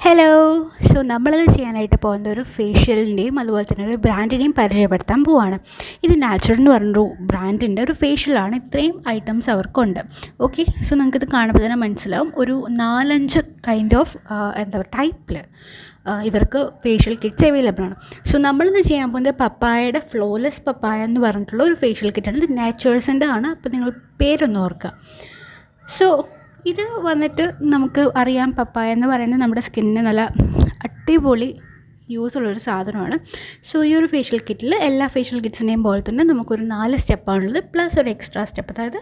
Hello. So നമ്മളിത് ചെയ്യാനായിട്ട് പോകുന്ന ഒരു ഫേഷ്യലിൻ്റെയും അതുപോലെ തന്നെ ഒരു ബ്രാൻഡിനെയും പരിചയപ്പെടുത്താൻ പോവുകയാണ്. ഇത് നാച്ചുറൽ എന്ന് പറഞ്ഞൊരു ബ്രാൻഡിൻ്റെ ഒരു ഫേഷ്യലാണ്. ഇത്രയും ഐറ്റംസ് അവർക്കുണ്ട്. ഓക്കെ, സോ നിങ്ങൾക്കിത് കാണുമ്പോൾ തന്നെ മനസ്സിലാവും. ഒരു 4-5 കൈൻഡ് ഓഫ് ടൈപ്പിൽ ഇവർക്ക് ഫേഷ്യൽ കിറ്റ്സ് അവൈലബിൾ ആണ്. സോ നമ്മളിന്ന് ചെയ്യാൻ പോകുന്നത് പപ്പായയുടെ ഫ്ലോലെസ് പപ്പായ എന്ന് പറഞ്ഞിട്ടുള്ള ഒരു ഫേഷ്യൽ കിറ്റാണ്. ഇത് നാച്ചുറൽസിൻ്റെ ആണ്. അപ്പോൾ നിങ്ങൾ പേരൊന്ന് ഓർക്കുക. സോ ഇത് വന്നിട്ട് നമുക്ക് അറിയാം, പപ്പായ എന്ന് പറയുന്നത് നമ്മുടെ സ്കിന്നിന് നല്ല അടിപൊളി യൂസുള്ളൊരു സാധനമാണ്. സോ ഈ ഒരു ഫേഷ്യൽ കിറ്റിൽ എല്ലാ ഫേഷ്യൽ കിറ്റ്സിനെയും പോലെ തന്നെ നമുക്കൊരു 4 സ്റ്റെപ്പാണുള്ളത്, പ്ലസ് ഒരു എക്സ്ട്രാ സ്റ്റെപ്പ്. അതായത്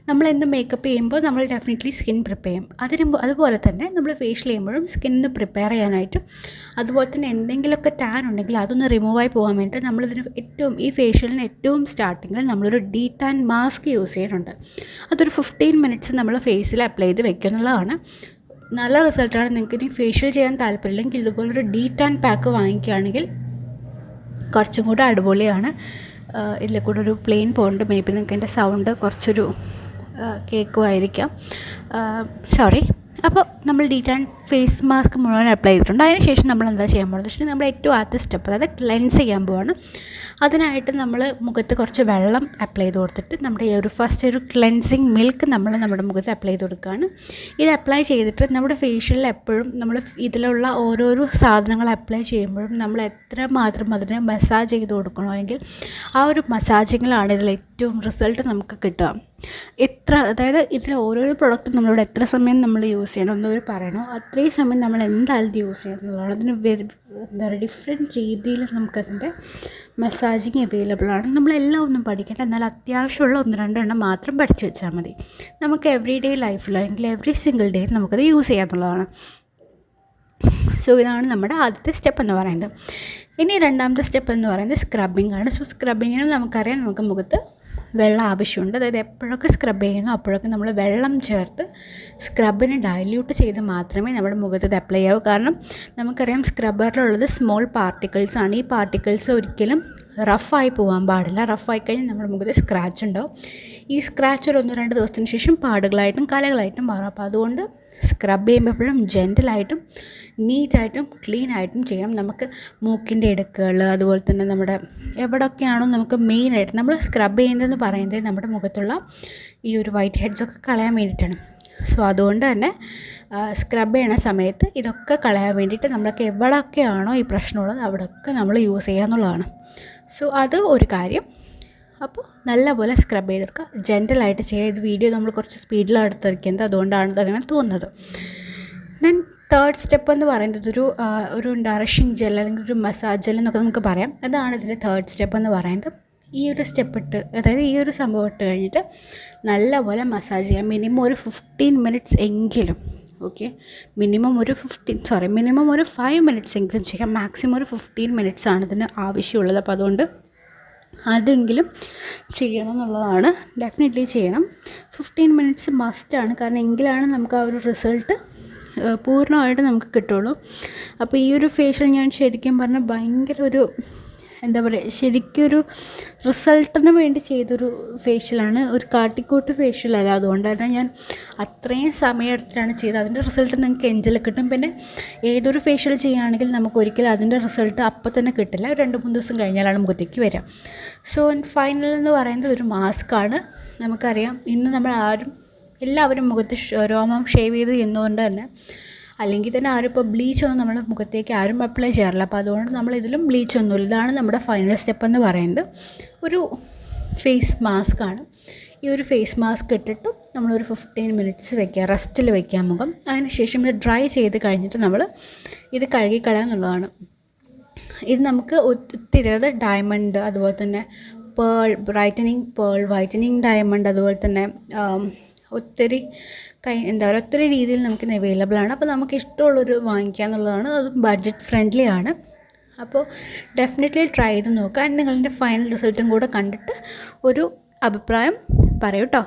നമ്മൾ എന്ത് മേക്കപ്പ് ചെയ്യുമ്പോൾ നമ്മൾ ഡെഫിനറ്റ്ലി സ്കിൻ പ്രിപ്പയർ ചെയ്യും. അതുപോലെ തന്നെ നമ്മൾ ഫേഷ്യൽ ചെയ്യുമ്പോഴും സ്കിന്നിന് പ്രിപ്പയർ ചെയ്യാനായിട്ടും അതുപോലെ തന്നെ എന്തെങ്കിലുമൊക്കെ ടാൻ ഉണ്ടെങ്കിൽ അതൊന്ന് റിമൂവായി പോകാൻ വേണ്ടിയിട്ട് നമ്മളിതിന് ഈ ഫേഷ്യലിന് ഏറ്റവും സ്റ്റാർട്ടിങ്ങിൽ നമ്മളൊരു ഡീ ടാൻ മാസ്ക് യൂസ് ചെയ്യുന്നുണ്ട്. അതൊരു 15 മിനിറ്റ്സ് നമ്മൾ ഫേസിൽ അപ്ലൈ ചെയ്ത് വെക്കുക എന്നുള്ളതാണ്. നല്ല റിസൾട്ടാണ്. നിങ്ങൾക്ക് ഇനി ഫേഷ്യൽ ചെയ്യാൻ താല്പര്യമില്ലെങ്കിൽ ഇതുപോലൊരു ഡീ ടാൻ പാക്ക് വാങ്ങിക്കുകയാണെങ്കിൽ കുറച്ചും കൂടെ അടിപൊളിയാണ്. ഇതിൽ കൂടെ ഒരു പ്ലെയിൻ പോകുന്നുണ്ട്. മേ ബി നിങ്ങൾക്ക് എൻ്റെ സൗണ്ട് കുറച്ചൊരു കേൾക്കുമായിരിക്കാം, സോറി. അപ്പോൾ നമ്മൾ ഡീ ടാൻ ഫേസ് മാസ്ക് മുഴുവൻ അപ്ലൈ ചെയ്തിട്ടുണ്ട്. അതിനുശേഷം നമ്മൾ എന്താ ചെയ്യാൻ പോകുന്നത് വെച്ചിട്ടുണ്ടെങ്കിൽ നമ്മൾ ഏറ്റവും ആദ്യത്തെ സ്റ്റെപ്പ്, അതായത് ക്ലെൻസ് ചെയ്യാൻ പോവാണ്. അതിനായിട്ട് നമ്മൾ മുഖത്ത് കുറച്ച് വെള്ളം അപ്ലൈ ചെയ്ത് കൊടുത്തിട്ട് നമ്മുടെ ഈ ഒരു ഫസ്റ്റ് ഒരു ക്ലെൻസിങ് മിൽക്ക് നമ്മൾ നമ്മുടെ മുഖത്ത് അപ്ലൈ ചെയ്ത് കൊടുക്കുകയാണ്. ഇത് അപ്ലൈ ചെയ്തിട്ട് നമ്മുടെ ഫേഷ്യലിൽ എപ്പോഴും നമ്മൾ ഇതിലുള്ള ഓരോരോ സാധനങ്ങൾ അപ്ലൈ ചെയ്യുമ്പോഴും നമ്മൾ എത്രമാത്രം അതിനെ മസാജ് ചെയ്ത് കൊടുക്കണമെങ്കിൽ ആ ഒരു മസാജിങ്ങിലാണ് ഇതിൽ ഏറ്റവും റിസൾട്ട് നമുക്ക് കിട്ടുക. അതായത് ഇതിൽ ഓരോരോ പ്രൊഡക്റ്റും നമ്മളിവിടെ എത്ര സമയം നമ്മൾ യൂസ് ചെയ്യണം എന്നവർ പറയണോ അത്രയും സമയം നമ്മൾ എന്തായാലും ഇത് യൂസ് ചെയ്യണം എന്നുള്ളതാണ്. അതിന് എന്താ പറയുക, ഡിഫറെൻറ്റ് രീതിയിൽ നമുക്കതിൻ്റെ മസാജിങ് അവൈലബിൾ ആണ്. നമ്മളെല്ലാം ഒന്നും പഠിക്കേണ്ട, എന്നാൽ അത്യാവശ്യമുള്ള 1-2 എണ്ണം മാത്രം പഠിച്ചു വെച്ചാൽ മതി. നമുക്ക് എവറി ഡേ ലൈഫിൽ അല്ലെങ്കിൽ എവറി സിംഗിൾ ഡേ നമുക്കത് യൂസ് ചെയ്യാമെന്നുള്ളതാണ്. സോ ഇതാണ് നമ്മുടെ ആദ്യത്തെ സ്റ്റെപ്പ് എന്ന് പറയുന്നത്. ഇനി രണ്ടാമത്തെ സ്റ്റെപ്പ് എന്ന് പറയുന്നത് സ്ക്രബിംഗ് ആണ്. സോ സ്ക്രബിങ്ങിനും നമുക്കറിയാം, നമുക്ക് മുഖത്ത് വെള്ളം ആവശ്യമുണ്ട്. അതായത് എപ്പോഴൊക്കെ സ്ക്രബ് ചെയ്യുന്നു അപ്പോഴൊക്കെ നമ്മൾ വെള്ളം ചേർത്ത് സ്ക്രബിനെ ഡൈല്യൂട്ട് ചെയ്ത് മാത്രമേ നമ്മുടെ മുഖത്ത് ഇത് അപ്ലൈ ചെയ്യാവൂ. കാരണം നമുക്കറിയാം സ്ക്രബ്ബറിലുള്ളത് സ്മോൾ പാർട്ടിക്കിൾസ് ആണ്. ഈ പാർട്ടിക്കിൾസ് ഒരിക്കലും റഫായി പോകാൻ പാടില്ല. റഫായി കഴിഞ്ഞാൽ നമ്മുടെ മുഖത്ത് സ്ക്രാച്ച് ഉണ്ടാവും. ഈ സ്ക്രാച്ച് ഒരു 1-2 ദിവസത്തിന് ശേഷം പാടുകളായിട്ടും കലകളായിട്ടും മാറും. അപ്പോൾ അതുകൊണ്ട് സ്ക്രബ് ചെയ്യുമ്പോൾ എപ്പോഴും ജെൻറ്റലായിട്ടും നീറ്റായിട്ടും ക്ലീനായിട്ടും ചെയ്യണം. നമുക്ക് മൂക്കിൻ്റെ ഇടുക്കുകൾ അതുപോലെ തന്നെ നമ്മുടെ എവിടെയൊക്കെയാണോ നമുക്ക് മെയിനായിട്ട് നമ്മൾ സ്ക്രബ് ചെയ്യുന്നതെന്ന് പറയുന്നത് നമ്മുടെ മുഖത്തുള്ള ഈ ഒരു വൈറ്റ് ഹെഡ്സൊക്കെ കളയാൻ വേണ്ടിയിട്ടാണ്. സോ അതുകൊണ്ട് തന്നെ സ്ക്രബ് ചെയ്യണ സമയത്ത് ഇതൊക്കെ കളയാൻ വേണ്ടിയിട്ട് നമ്മൾക്ക് എവിടെയൊക്കെയാണോ ഈ പ്രശ്നമുള്ളത് അവിടെയൊക്കെ നമ്മൾ യൂസ് ചെയ്യുക എന്നുള്ളതാണ്. സോ അത് ഒരു കാര്യം. അപ്പോൾ നല്ലപോലെ സ്ക്രബ് ചെയ്തെടുക്കുക, ജെൻറ്റലായിട്ട് ചെയ്യുക. ഇത് വീഡിയോ നമ്മൾ കുറച്ച് സ്പീഡിലാണ് എടുത്തിരിക്കുന്നത്, അതുകൊണ്ടാണ് ഇതങ്ങനെ തോന്നുന്നത്. ദെൻ തേർഡ് സ്റ്റെപ്പ് എന്ന് പറയുന്നത് ഒരു നറിഷിങ് ജെൽ അല്ലെങ്കിൽ ഒരു മസാജ് ജെൽ എന്നൊക്കെ നമുക്ക് പറയാം. അതാണ് ഇതിൻ്റെ തേർഡ് സ്റ്റെപ്പ് എന്ന് പറയുന്നത്. ഈ ഒരു സ്റ്റെപ്പ് അതായത് ഈ ഒരു സംഭവം ഇട്ട് കഴിഞ്ഞിട്ട് നല്ലപോലെ മസാജ് ചെയ്യാം. മിനിമം ഒരു 15 മിനിറ്റ്സ് എങ്കിലും. ഓക്കെ, മിനിമം ഒരു 5 മിനിറ്റ്സ് എങ്കിലും ചെയ്യാം. മാക്സിമം ഒരു 15 മിനിറ്റ്സ് ആണ് ഇതിന് ആവശ്യമുള്ളത്. അപ്പോൾ അതുകൊണ്ട് അതെങ്കിലും ചെയ്യണം എന്നുള്ളതാണ്. ഡെഫിനറ്റ്ലി ചെയ്യണം. 15 മിനിറ്റ്സ് മസ്റ്റാണ്. കാരണം എങ്കിലാണ് നമുക്ക് ആ ഒരു റിസൾട്ട് പൂർണ്ണമായിട്ട് നമുക്ക് കിട്ടുള്ളൂ. അപ്പോൾ ഈ ഒരു ഫേഷ്യൽ ഞാൻ ശരിക്കും പറഞ്ഞാൽ ഭയങ്കര ഒരു എന്താ പറയുക, ശരിക്കൊരു റിസൾട്ടിന് വേണ്ടി ചെയ്തൊരു ഫേഷ്യലാണ്. ഒരു കാട്ടിക്കൂട്ട് ഫേഷ്യലല്ല. അതുകൊണ്ട് തന്നെ ഞാൻ അത്രയും സമയം എടുത്തിട്ടാണ് ചെയ്തത്. അതിൻ്റെ റിസൾട്ട് നിങ്ങൾക്ക് എൻജിൽ കിട്ടും. പിന്നെ ഏതൊരു ഫേഷ്യൽ ചെയ്യുകയാണെങ്കിൽ നമുക്ക് ഒരിക്കലും അതിൻ്റെ റിസൾട്ട് അപ്പം തന്നെ കിട്ടില്ല. 2-3 ദിവസം കഴിഞ്ഞാലാണ് മുഖത്തേക്ക് വരിക. സോ ഫൈനൽ എന്ന് പറയുന്നത് ഒരു മാസ്കാണ്. നമുക്കറിയാം ഇന്ന് എല്ലാവരും മുഖത്ത് രോമം ഷേവ് ചെയ്ത് ചെയ്യുന്നതുകൊണ്ട് തന്നെ, അല്ലെങ്കിൽ തന്നെ ആരും ഇപ്പോൾ ബ്ലീച്ചൊന്നും നമ്മുടെ മുഖത്തേക്ക് ആരും അപ്ലൈ ചെയ്യാറില്ല. അപ്പോൾ അതുകൊണ്ട് നമ്മളിതിലും ബ്ലീച്ചൊന്നുമില്ല. ഇതാണ് നമ്മുടെ ഫൈനൽ സ്റ്റെപ്പ് എന്ന് പറയുന്നത്. ഒരു ഫേസ് മാസ്കാണ്. ഈ ഒരു ഫേസ് മാസ്ക് ഇട്ടിട്ട് നമ്മളൊരു 15 മിനിറ്റ്സ് വയ്ക്കുക, റെസ്റ്റിൽ വയ്ക്കുക മുഖം. അതിനുശേഷം ഇത് ഡ്രൈ ചെയ്ത് കഴിഞ്ഞിട്ട് നമ്മൾ ഇത് കഴുകിക്കളയുക എന്നുള്ളതാണ്. ഇത് നമുക്ക് ഒത്തിരി, അതായത് ഡയമണ്ട്, അതുപോലെ തന്നെ വൈറ്റനിങ് ഡയമണ്ട്, അതുപോലെ തന്നെ ഒത്തിരി ഒത്തിരി രീതിയിൽ നമുക്ക് അവൈലബിൾ ആണ്. അപ്പോൾ നമുക്ക് ഇഷ്ടമുള്ളൊരു വാങ്ങിക്കുക എന്നുള്ളതാണ്. അത് ബഡ്ജറ്റ് ഫ്രണ്ട്ലി ആണ്. അപ്പോൾ ഡെഫിനറ്റ്ലി ട്രൈ ചെയ്ത് നോക്കുക. നിങ്ങളുടെ ഫൈനൽ റിസൾട്ടും കൂടെ കണ്ടിട്ട് ഒരു അഭിപ്രായം പറയൂ കേട്ടോ.